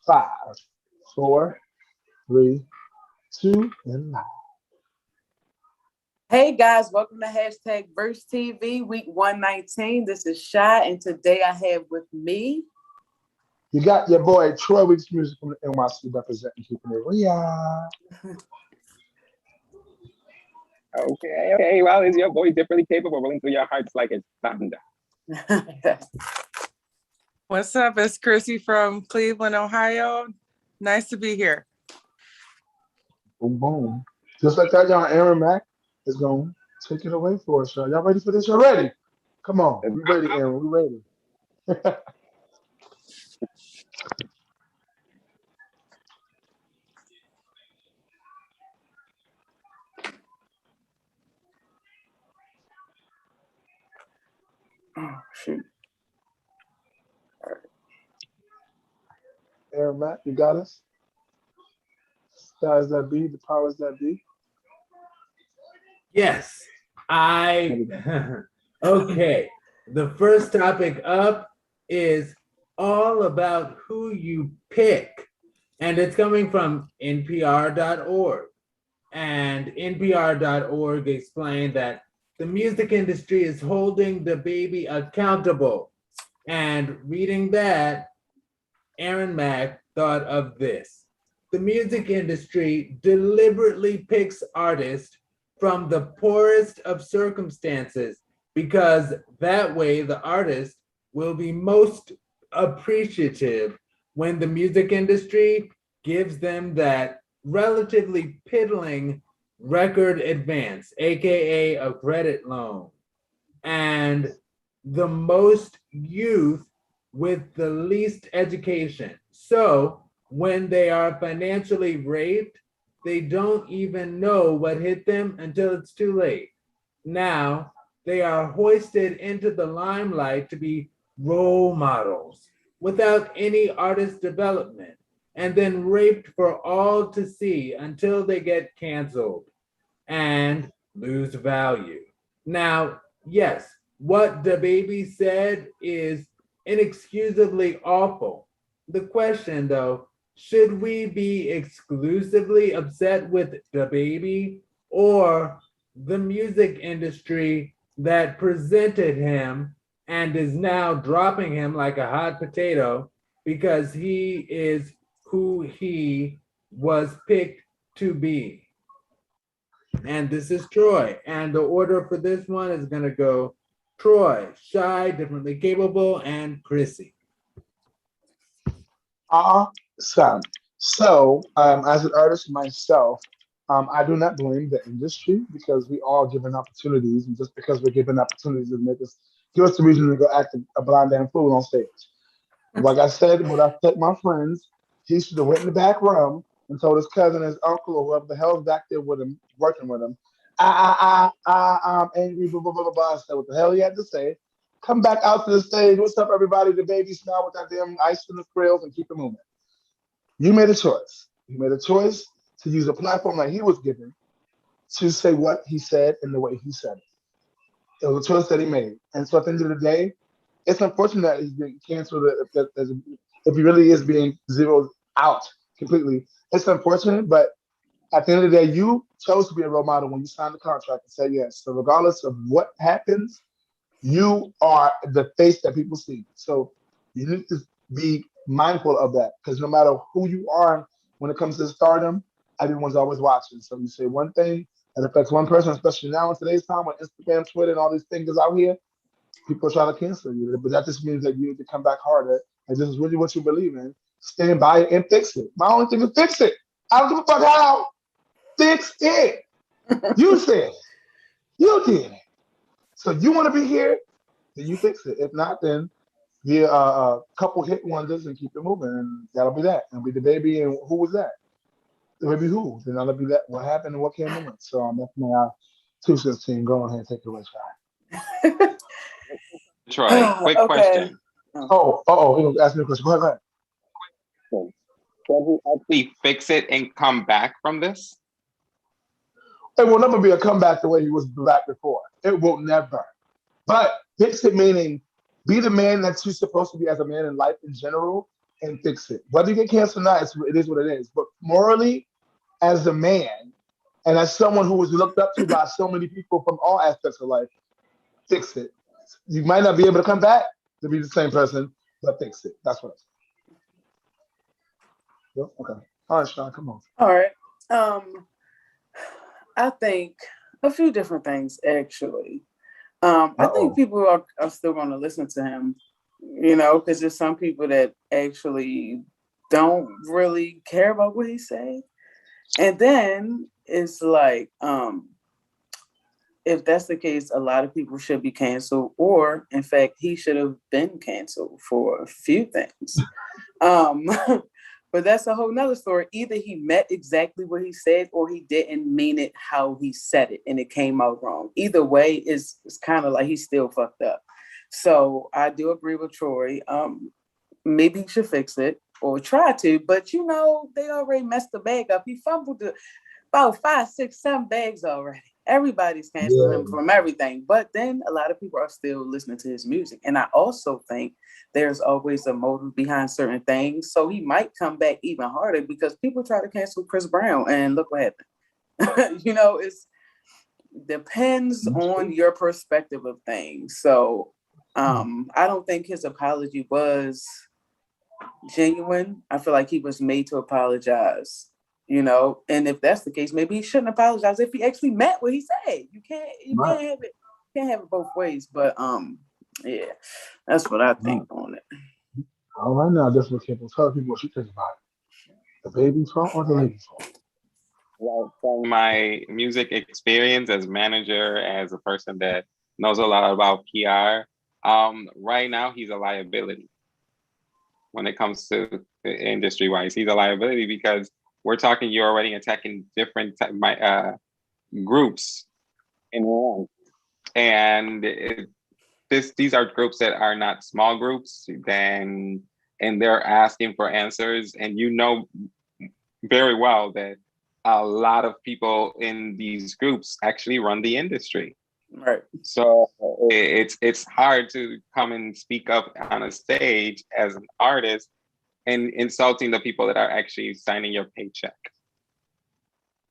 Five, four, three, two, and live. Hey guys, welcome to hashtag Verse TV week 119. This is Shy, and today I have with me. You got your boy Troy Weeks Music from the NYC representing keeping it real. Okay. Well, it's your boy differently capable, rolling through your hearts like it's thunder. What's up? It's Chrissy from Cleveland, Ohio. Nice to be here. Boom, boom. Just like that, y'all, Aaron Mack is going to take it away for us. Y'all ready for this? Y'all ready? Come on. We ready, Aaron. We ready. Oh, shoot. Aaron Mack, you got us? Guys that be, the powers that be. Yes, I. Okay. The first topic up is all about who you pick, and it's coming from NPR.org. And NPR.org explained that the music industry is holding the baby accountable. And reading that, Aaron Mack thought of this. The music industry deliberately picks artists from the poorest of circumstances because that way the artist will be most appreciative when the music industry gives them that relatively piddling record advance, aka a credit loan. And the most youth with the least education. So when they are financially raped, they don't even know what hit them until it's too late. Now they are hoisted into the limelight to be role models without any artist development, and then raped for all to see until they get canceled and lose value. Now, yes, what DaBaby said is inexcusably awful. The question, though, should we be exclusively upset with DaBaby or the music industry that presented him and is now dropping him like a hot potato because he is who he was picked to be? And this is Troy. And the order for this one is going to go Troy, Shy, Differently Capable, and Chrissy. Awesome. So, as an artist myself, I do not blame the industry because we all given opportunities, and just because we're given opportunities to make us give us the reason to go act a blind damn fool on stage. Like I said, when I took my friends, he should have went in the back room and told his cousin, his uncle, or whoever the hell's back there with him, working with him, I'm angry, blah, blah, blah, blah, blah. I said, what the hell he had to say. Come back out to the stage. What's up, everybody? The baby smile with that damn ice in the grills and keep it moving. You made a choice. You made a choice to use a platform that he was given to say what he said in the way he said it. It was a choice that he made. And so at the end of the day, it's unfortunate that he's being canceled if he really is being zeroed out completely. It's unfortunate, but at the end of the day, you chose to be a role model when you signed the contract and said yes. So regardless of what happens, you are the face that people see. So you need to be mindful of that because no matter who you are when it comes to stardom, everyone's always watching. So you say one thing that affects one person, especially now in today's time with Instagram, Twitter, and all these things out here, people try to cancel you. But that just means that you need to come back harder. And this is really what you believe in. Stand by it and fix it. My only thing is fix it. I don't give a fuck how. Fix it. You said it. You did it. So you want to be here, then you fix it. If not, then be a couple hit wonders and keep it moving. And that'll be that. And be the baby. And who was that? The baby who? Then that'll be that. What happened and what came in it. So that's my 216. Go ahead and take it away, Shy. Troy, quick Okay. question. He asked me a question. Go ahead. Can he actually fix it and come back from this? It will never be a comeback the way he was back before. It will never. But fix it meaning be the man that you're supposed to be as a man in life in general and fix it. Whether you get canceled or not, it is what it is. But morally, as a man, and as someone who was looked up to by so many people from all aspects of life, fix it. You might not be able to come back to be the same person, but fix it. That's what I'm saying. Yeah, okay. All right, Sean, come on. All right. I think a few different things actually. I think people are still going to listen to him, because there's some people that actually don't really care about what he say. And then it's like, if that's the case, a lot of people should be canceled, or in fact, he should have been canceled for a few things. But that's a whole nother story. Either he meant exactly what he said, or he didn't mean it how he said it, and it came out wrong. Either way, it's kind of like he's still fucked up. So I do agree with Troy. Maybe he should fix it or try to, but they already messed the bag up. He fumbled about 5, 6, 7 bags already. Everybody's canceling him from everything, but then a lot of people are still listening to his music. And I also think there's always a motive behind certain things. So he might come back even harder because people try to cancel Chris Brown and look what happened. It's depends on your perspective of things. So I don't think his apology was genuine. I feel like he was made to apologize. And if that's the case, maybe he shouldn't apologize if he actually meant what he said. You can't have it both ways. But yeah, that's what I think on it. All right, now this was people. Tell people what you think about it. The baby's fault or the lady's fault? Well, from my music experience as manager, as a person that knows a lot about PR, right now he's a liability. When it comes to industry-wise, he's a liability because we're talking, you're already attacking different groups in one. And these are groups that are not small groups, and they're asking for answers. And very well that a lot of people in these groups actually run the industry. Right. So it's hard to come and speak up on a stage as an artist and insulting the people that are actually signing your paycheck.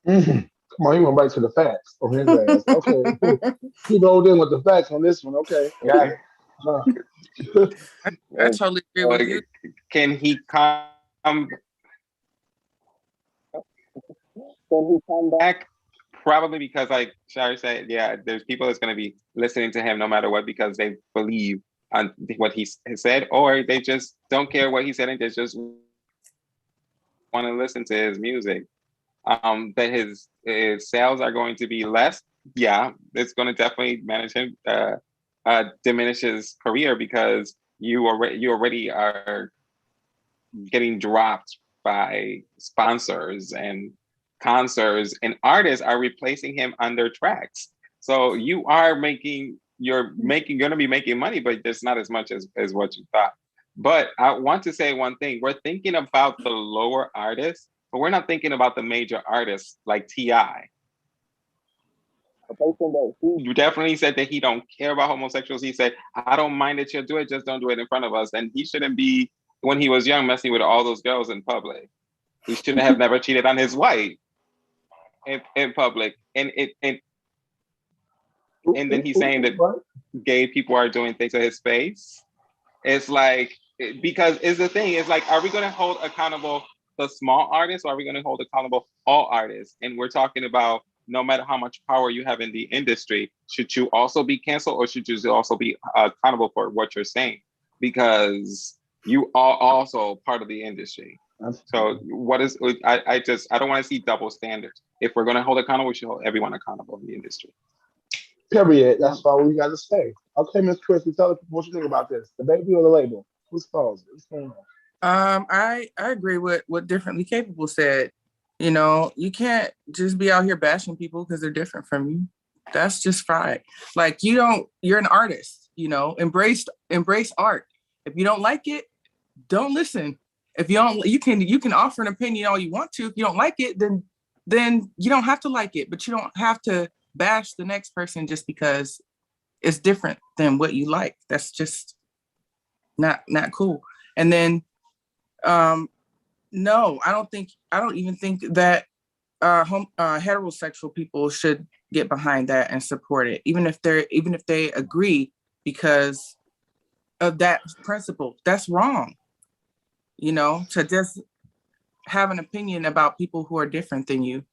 Mm-hmm. Come on, you went right to the facts on his ass. Okay. He rolled in with the facts on this one. Okay. Got it. I totally agree with you. Can he come back? Probably because, like Shari said, there's people that's going to be listening to him no matter what because they believe on what he said, or they just don't care what he said and they just want to listen to his music. That his sales are going to be less. Yeah, it's going to definitely diminish his career because you already are getting dropped by sponsors and concerts, and artists are replacing him on their tracks. So you're going to be making money, but just not as much as what you thought. But I want to say one thing: we're thinking about the lower artists, but we're not thinking about the major artists like T.I. You definitely said that he don't care about homosexuals. He said, "I don't mind that you'll do it, just don't do it in front of us." And he shouldn't be, when he was young, messing with all those girls in public. He shouldn't have never cheated on his wife in public. And then he's saying that gay people are doing things to his face. It's like, because it's the thing, it's like, are we going to hold accountable the small artists, or are we going to hold accountable all artists? And we're talking about, no matter how much power you have in the industry, should you also be canceled, or should you also be accountable for what you're saying? Because you are also part of the industry. So I don't want to see double standards. If we're going to hold accountable, we should hold everyone accountable in the industry. Period. That's all we got to say. Okay, Miss Christy, tell us what you think about this. The baby or the label? Who's falls? What's going on? I agree with what Differently Capable said. You can't just be out here bashing people because they're different from you. That's just fried. Like, you're an artist, embrace art. If you don't like it, don't listen. If you don't, you can offer an opinion all you want to. If you don't like it, then you don't have to like it, but you don't have to bash the next person just because it's different than what you like. That's just not cool. And then No, I don't even think that heterosexual people should get behind that and support it, even if they agree because of that principle. That's wrong. To just have an opinion about people who are different than you.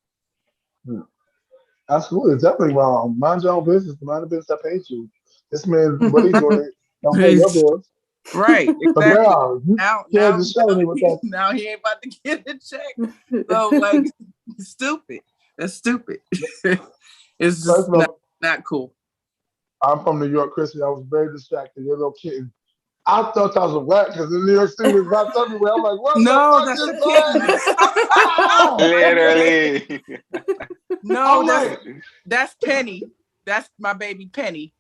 Absolutely, it's definitely wrong. Mind your own business. Mind the business that paid you. This man, what he's doing, don't pay your bills. Right, But exactly. girl, you can't just show me with that. Now he ain't about to get a check. So like, stupid. That's stupid. It's First just of all, not cool. I'm from New York, Chrissy. I was very distracted. You're a little kitten. I thought I was a rat because in New York City was rats everywhere. I'm like, what No, the that's fuck a is kitten. Literally. No, I'm like, that's Penny. That's my baby Penny.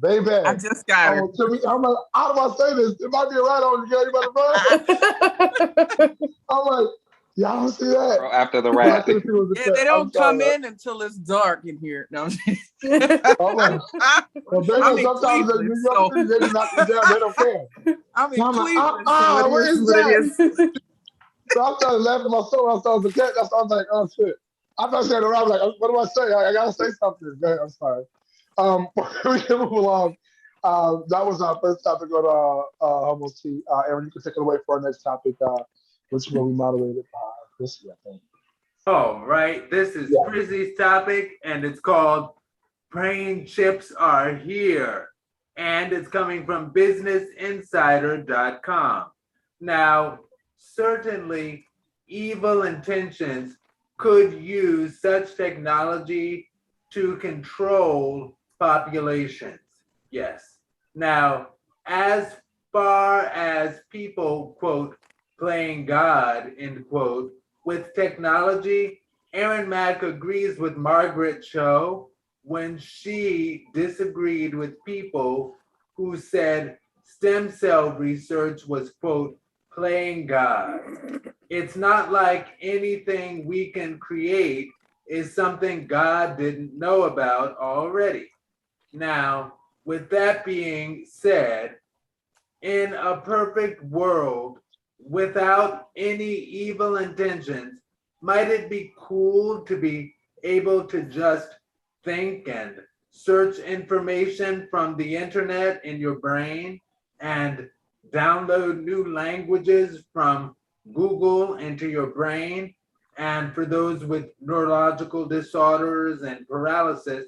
baby. I just got her. I'm like, how do I say this? It might be a rat on you, girl. You better run. I'm like, y'all don't see that. Girl after the So I rat. couldn't see what was Yeah, they I'm don't sorry, come in until it's dark in here. No, I'm like, well, baby, I'm in sometimes in Cleveland, New York City, they just knock you down. They don't care. I'm in So I'm like, Cleveland, so what it is is what it that? is. So I started laughing myself. I saw the cat. I was like, oh shit. I thought she had around. Like, what do I say? I gotta say something. Go ahead, I'm sorry. We can move along. That was our first topic on Homo Tea. Aaron, you can take it away for our next topic, which will be moderated by Chrissy, I think. All right, this is Yeah. Chrissy's topic, and it's called "Praying Chips Are Here," and it's coming from BusinessInsider.com. Now, certainly, evil intentions could use such technology to control populations. Yes. Now, as far as people, quote, playing God, end quote, with technology, Aaron Mack agrees with Margaret Cho when she disagreed with people who said stem cell research was, quote, playing God. It's not like anything we can create is something God didn't know about already. Now, with that being said, in a perfect world without any evil intentions, might it be cool to be able to just think and search information from the internet in your brain and download new languages from Google into your brain? And for those with neurological disorders and paralysis,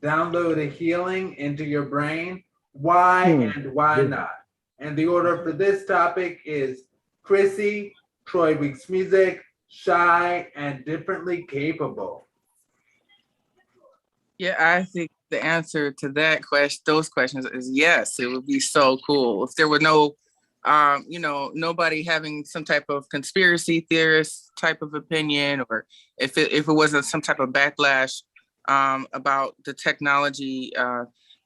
download a healing into your brain. Why and why not? And the order for this topic is Chrissy, Troy Weeks Music, Shy, and Differently Capable. Yeah, I think the answer to those questions is yes. It would be so cool if there were no, nobody having some type of conspiracy theorist type of opinion, or if it wasn't some type of backlash about the technology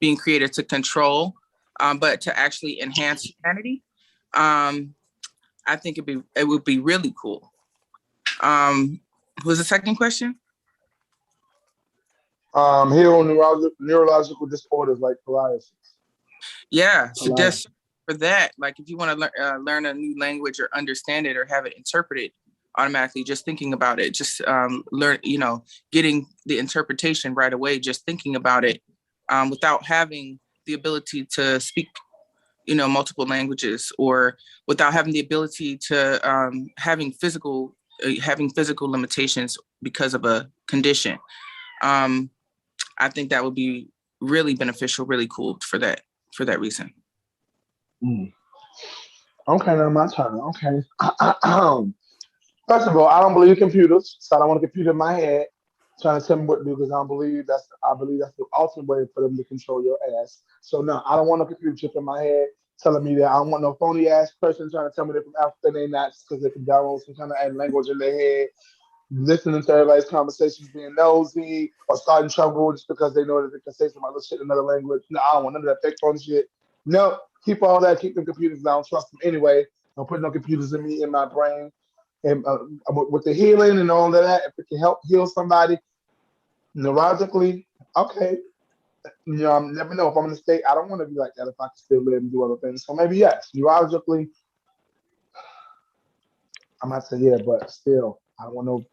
being created to control, but to actually enhance humanity. I think it would be really cool. What was the second question? Heal neurological disorders like paralysis. Yeah, so just for that, like if you want to learn a new language or understand it or have it interpreted automatically, just thinking about it, just getting the interpretation right away, just thinking about it without having the ability to speak, multiple languages, or without having the ability to having physical limitations because of a condition. I think that would be really beneficial, really cool for that reason. Okay, now my turn. Okay. First of all, I don't believe in computers, so I don't want a computer in my head trying to tell me what to do because I believe that's the ultimate way for them to control your ass. So no, I don't want a computer chip in my head telling me that. I don't want no phony ass person trying to tell me they're from Africa and they not because they can download some kind of language in their head, listening to everybody's conversations, being nosy, or starting trouble just because they know that they can say some other shit in another language. No, I don't want none of that fake phone shit. No, keep all that. Keep the computers. I don't trust them anyway. Don't put no computers in my brain. And with the healing and all of that, if it can help heal somebody neurologically, okay. I never know if I'm in a state. I don't want to be like that if I can still live and do other things. So maybe yes, neurologically, I might say, yeah, but still, I don't want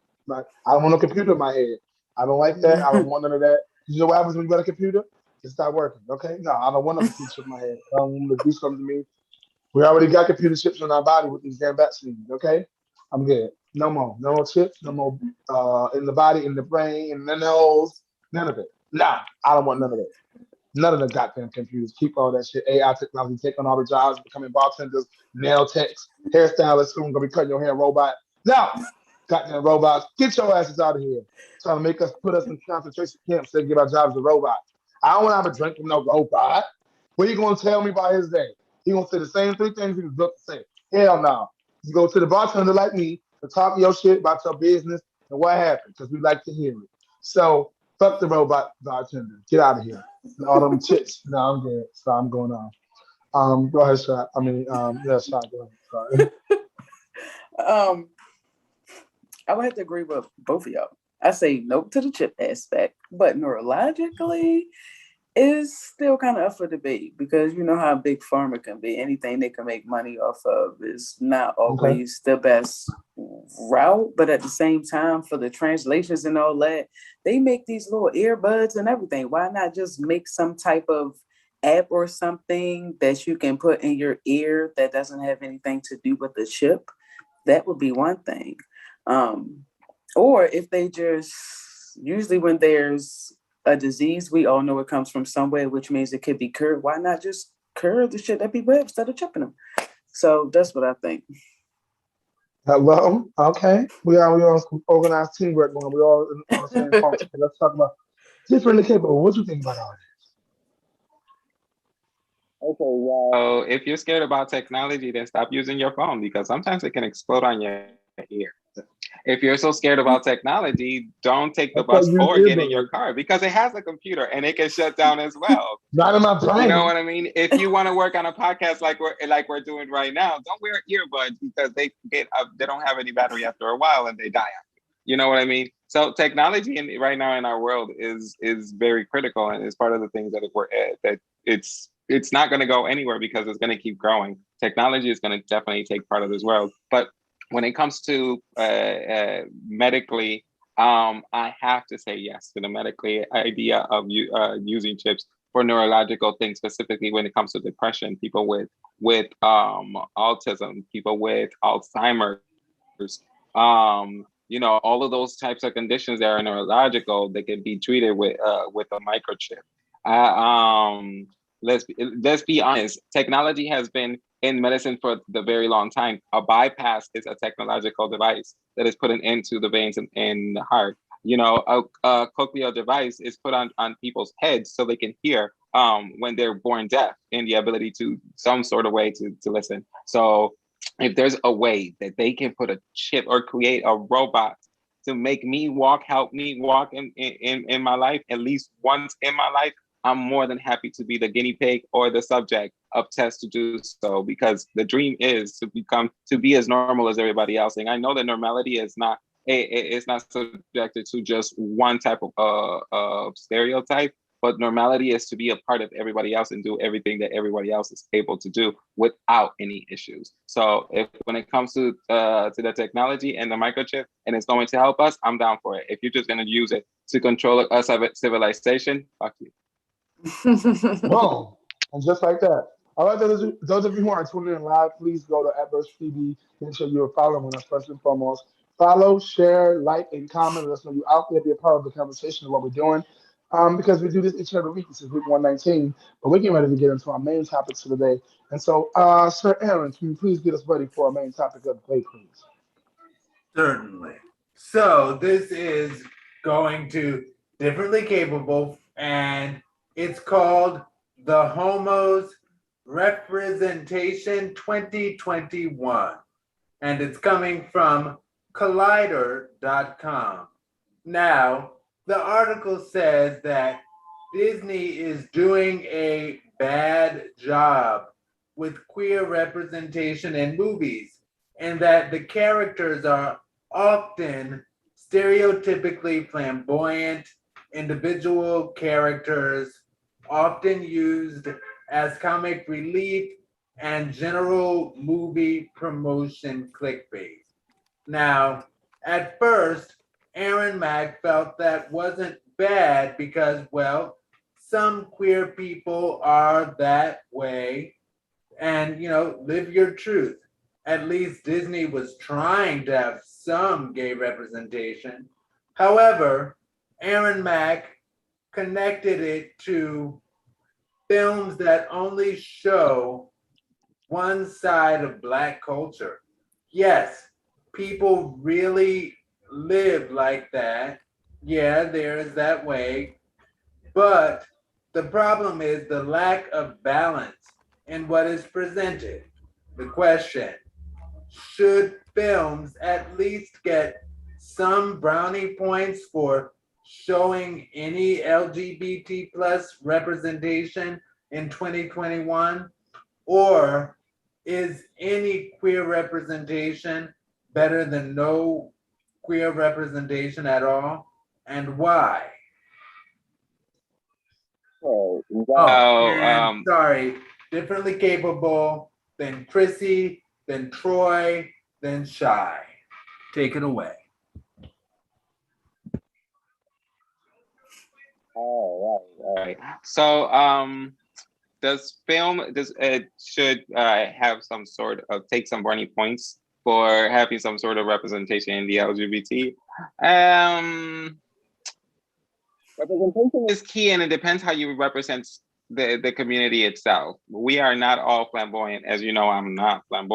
I don't want no computer in my head. I don't like that. I don't want none of that. You know what happens when you got a computer? It start working. Okay, no, I don't want no computer chip in my head. I don't want them to do something to me. We already got computer chips in our body with these damn vaccines. Okay, I'm good. No more. No more chips. No more in the body, in the brain, in the nose. None of it. Nah, I don't want none of it. None of the goddamn computers. Keep all that shit. AI technology taking all the jobs, becoming bartenders, nail techs, hairstylists, soon gonna be cutting your hair robot. No, goddamn robots, get your asses out of here. Trying to make us put us in concentration camps and give our jobs to robots. I don't want to have a drink from no robot. What are you gonna tell me about his day? He gonna say the same three things he was built to say. Hell no. You go to the bartender like me to talk your shit about your business and what happened, because we like to hear it. So fuck the robot bartender. Get out of here. All them chicks. No, I'm good. So I'm going on. Go ahead, Shot. I mean, yeah, Shot. Go ahead. Sorry. Um, I would have to agree with both of y'all. I say no to the chip aspect, but neurologically is still kind of up for debate because you know how big pharma can be. Anything they can make money off of is not always the best route, but at the same time, for the translations and all that, they make these little earbuds and everything. Why not just make some type of app or something that you can put in your ear that doesn't have anything to do with the chip? That would be one thing. Or if they just, usually when there's a disease, we all know it comes from somewhere, which means it could be cured. Why not just cure the shit that people have instead of chipping them? So that's what I think. Hello. Okay. We all some organized teamwork going. We all on the same function. Let's talk about differently capable. What you think about all Okay, well, if you're scared about technology, then stop using your phone because sometimes it can explode on your ear. If you're so scared about technology, don't take the that? Okay, bus use or get in your earbuds. car because it has a computer and it can shut down as well. Not in my You know brain. what I mean? If you want to work on a podcast like we're doing right now, don't wear earbuds because they don't have any battery after a while and they die after. You know what I mean? So technology right now in our world is very critical and is part of the things that it's not going to go anywhere because it's going to keep growing. Technology is going to definitely take part of this world, but when it comes to medically, I have to say yes to the medically idea of using chips for neurological things, specifically when it comes to depression, people with autism, people with Alzheimer's, all of those types of conditions that are neurological, they can be treated with a microchip. Let's be honest. Technology has been in medicine for the very long time. A bypass is a technological device that is put into the veins in the heart. A cochlear device is put on people's heads so they can hear when they're born deaf and the ability to some sort of way to listen. So if there's a way that they can put a chip or create a robot to make me walk, help me walk in my life, at least once in my life, I'm more than happy to be the guinea pig or the subject of tests to do so, because the dream is to be as normal as everybody else. And I know that normality is not it's not subjected to just one type of stereotype, but normality is to be a part of everybody else and do everything that everybody else is able to do without any issues. So when it comes to the technology and the microchip and it's going to help us, I'm down for it. If you're just going to use it to control us as a civilization, fuck you. Boom. And just like that. All right, those of you who are tuning in live, please go to Adverse TV. Make sure you're following us first and foremost. Follow, share, like, and comment. Let us know you're out there. Be a part of the conversation of what we're doing. Because we do this each and every week. This is week 119. But we're getting ready to get into our main topics for the day. And so, Sir Aaron, can you please get us ready for our main topic of the day, please? Certainly. So this is going to Differently Capable, and it's called the Homos Representation 2021, and it's coming from Collider.com. Now, the article says that Disney is doing a bad job with queer representation in movies, and that the characters are often stereotypically flamboyant individual characters, often used as comic relief and general movie promotion clickbait. Now, at first, Aaron Mack felt that wasn't bad because, well, some queer people are that way, and live your truth. At least Disney was trying to have some gay representation. However, Aaron Mack connected it to films that only show one side of Black culture. Yes, people really live like that. Yeah, there's that way. But the problem is the lack of balance in what is presented. The question, should films at least get some brownie points for showing any LGBT plus representation in 2021? Or is any queer representation better than no queer representation at all? And why? Oh, And sorry, differently capable, then Chrissy, then Troy, then Shy. Take it away. all right. So, does it should have some sort of take some brownie points for having some sort of representation in the LGBT? Representation is key, and it depends how you represent the community itself. We are not all flamboyant, as you know. I'm not flamboyant.